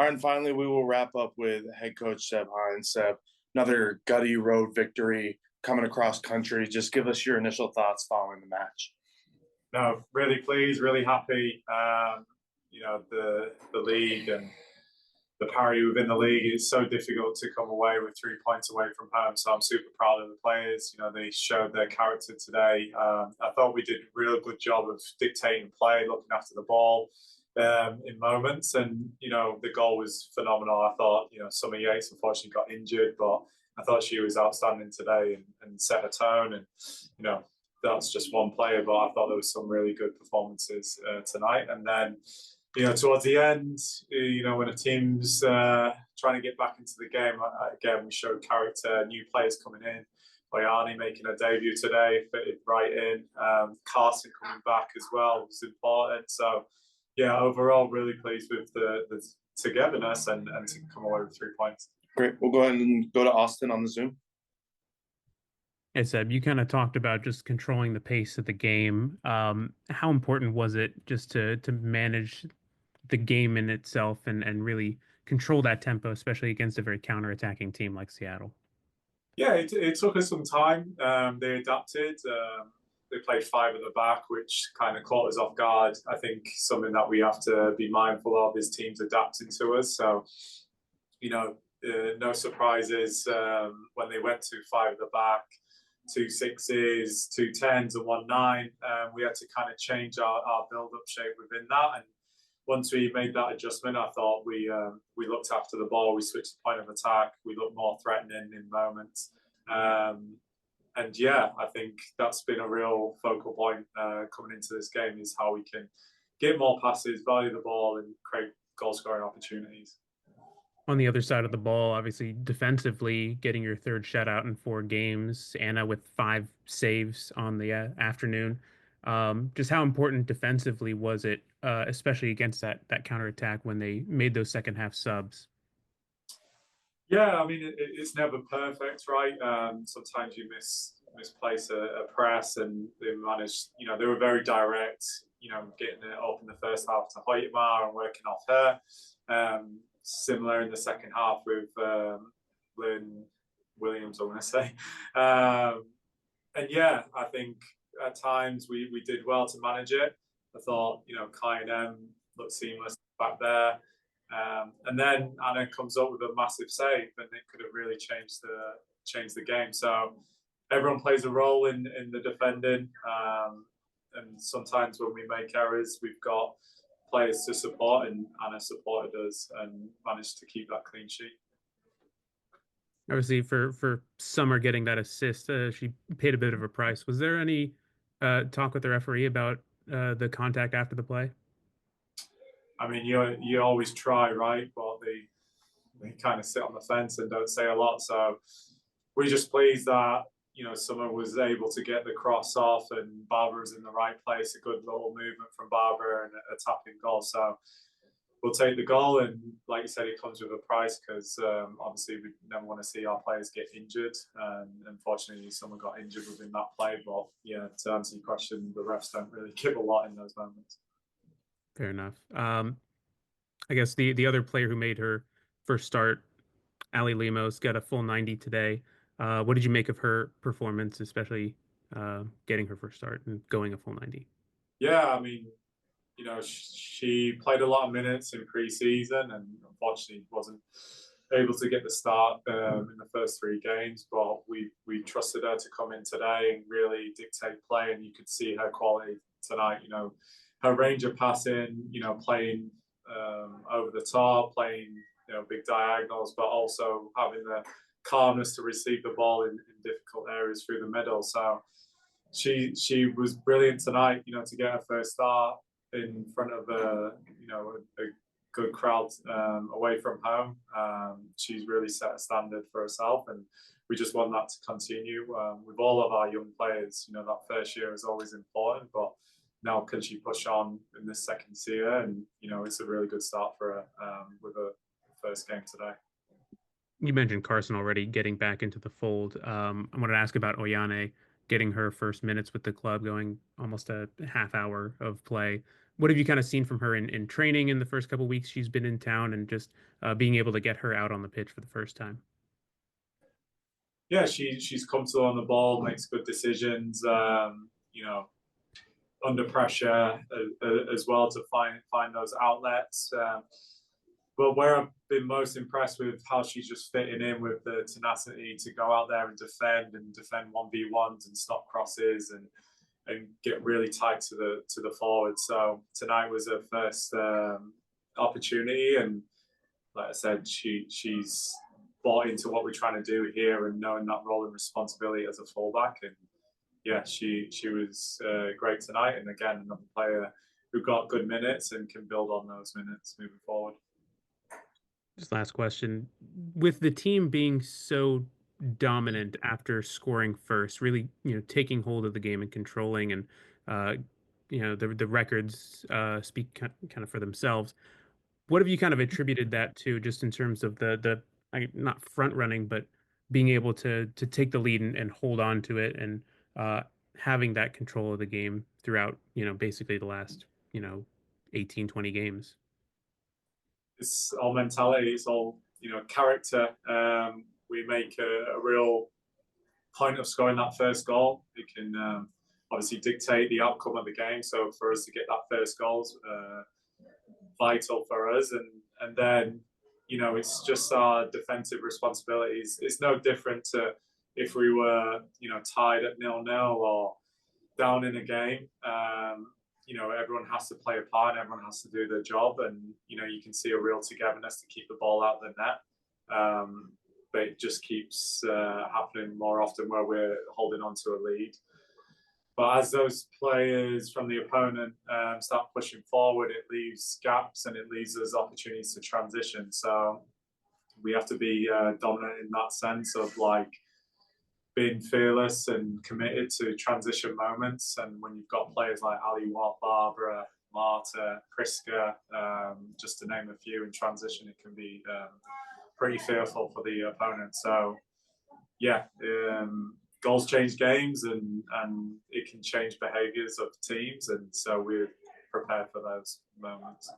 All right, and finally, we will wrap up with head coach Seb Hines. Seb, another gutty road victory coming across country. Just give us your initial thoughts following the match. No, really pleased, really happy. The league and the parity within the league is so difficult to come away with 3 points away from home. So I'm super proud of the players. They showed their character today. I thought we did a real good job of dictating play, looking after the ball in moments. And, the goal was phenomenal. I thought, Summer Yates unfortunately got injured, but I thought she was outstanding today and set a tone. And, that's just one player, but I thought there was some really good performances tonight. And then, towards the end, when a team's trying to get back into the game, again, we showed character, new players coming in. Oyani making a debut today, fitted right in. Carson coming back as well was important. So, yeah, overall, really pleased with the togetherness and to come away with 3 points. Great. We'll go ahead and go to Austin on the Zoom. Hey, Seb, you kind of talked about just controlling the pace of the game. How important was it just to manage the game in itself and really control that tempo, especially against a very counterattacking team like Seattle? Yeah, it took us some time. They adapted. They played five at the back, which kind of caught us off guard. I think something that we have to be mindful of is teams adapting to us. So, no surprises when they went to five at the back, 2 6s, 2 10s, and 1 9. We had to kind of change our build-up shape within that. And once we made that adjustment, I thought we looked after the ball. We switched the point of attack. We looked more threatening in moments. And yeah, I think that's been a real focal point coming into this game is how we can get more passes, value the ball, and create goal-scoring opportunities. On the other side of the ball, obviously defensively, getting your third shutout in 4 games, Anna with 5 saves on the afternoon. Just how important defensively was it, especially against that counterattack when they made those second half subs? Yeah, I mean it's never perfect, right? Sometimes you misplace a press, and they managed. They were very direct. Getting it up in the first half to Hoytmar and working off her. Similar in the second half with Lynn Williams, I want to say. And yeah, I think at times we did well to manage it. I thought, Kai and M looked seamless back there. And then Anna comes up with a massive save, and it could have really changed the game. So everyone plays a role in the defending. And sometimes when we make errors, we've got players to support, and Anna supported us and managed to keep that clean sheet. Obviously, for Summer getting that assist, she paid a bit of a price. Was there any talk with the referee about the contact after the play? I mean, you always try, right? But they kind of sit on the fence and don't say a lot. So we're just pleased that Summer was able to get the cross off, and Barbara's in the right place. A good little movement from Barbara and a tapping goal. So we'll take the goal, and like you said, it comes with a price because obviously we never want to see our players get injured. And unfortunately, someone got injured within that play. But yeah, to answer your question, the refs don't really give a lot in those moments. Fair enough. I guess the other player who made her first start, Ali Lemos, got a full 90 today. What did you make of her performance, especially getting her first start and going a full 90? Yeah, I mean, she played a lot of minutes in pre-season and unfortunately wasn't able to get the start in the first 3 games. But we trusted her to come in today and really dictate play, and you could see her quality tonight. Her range of passing, playing over the top, playing big diagonals, but also having the calmness to receive the ball in difficult areas through the middle. So she was brilliant tonight. To get her first start in front of a good crowd away from home. She's really set a standard for herself, and we just want that to continue with all of our young players. That first year is always important, but now can she push on in this second year? And it's a really good start for her with a first game today. You mentioned Carson already getting back into the fold. I wanted to ask about Oyane getting her first minutes with the club, going almost a half hour of play. what have you kind of seen from her in training in the first couple weeks she's been in town, and just being able to get her out on the pitch for the first time? Yeah, she's comfortable on the ball, makes good decisions. Under pressure as well to find those outlets. But where I've been most impressed with how she's just fitting in with the tenacity to go out there and defend 1v1s and stop crosses and get really tight to the forward. So tonight was her first opportunity, and like I said, she's bought into what we're trying to do here and knowing that role and responsibility as a fullback. And yeah, she was great tonight. And again, another player who got good minutes and can build on those minutes moving forward. Just last question. With the team being so dominant after scoring first, really, taking hold of the game and controlling, and uh, the records speak kind of for themselves. What have you kind of attributed that to, just in terms of not front running, but being able to take the lead and hold on to it, and uh, having that control of the game throughout, basically the last, 18, 20 games? It's all mentality. It's all character. We make a real point of scoring that first goal. It can obviously dictate the outcome of the game. So for us to get that first goal is vital for us. And then it's just our defensive responsibilities. It's no different to if we were tied at 0-0 or down in a game. Everyone has to play a part, and everyone has to do their job, and you can see a real togetherness to keep the ball out of the net. But it just keeps happening more often where we're holding on to a lead. But as those players from the opponent start pushing forward, it leaves gaps and it leaves us opportunities to transition. So we have to be dominant in that sense of being fearless and committed to transition moments. And when you've got players like Ali Watt, Barbara, Marta, Priska, just to name a few in transition, it can be pretty fearful for the opponent. So yeah, goals change games, and it can change behaviors of teams. And so we're prepared for those moments.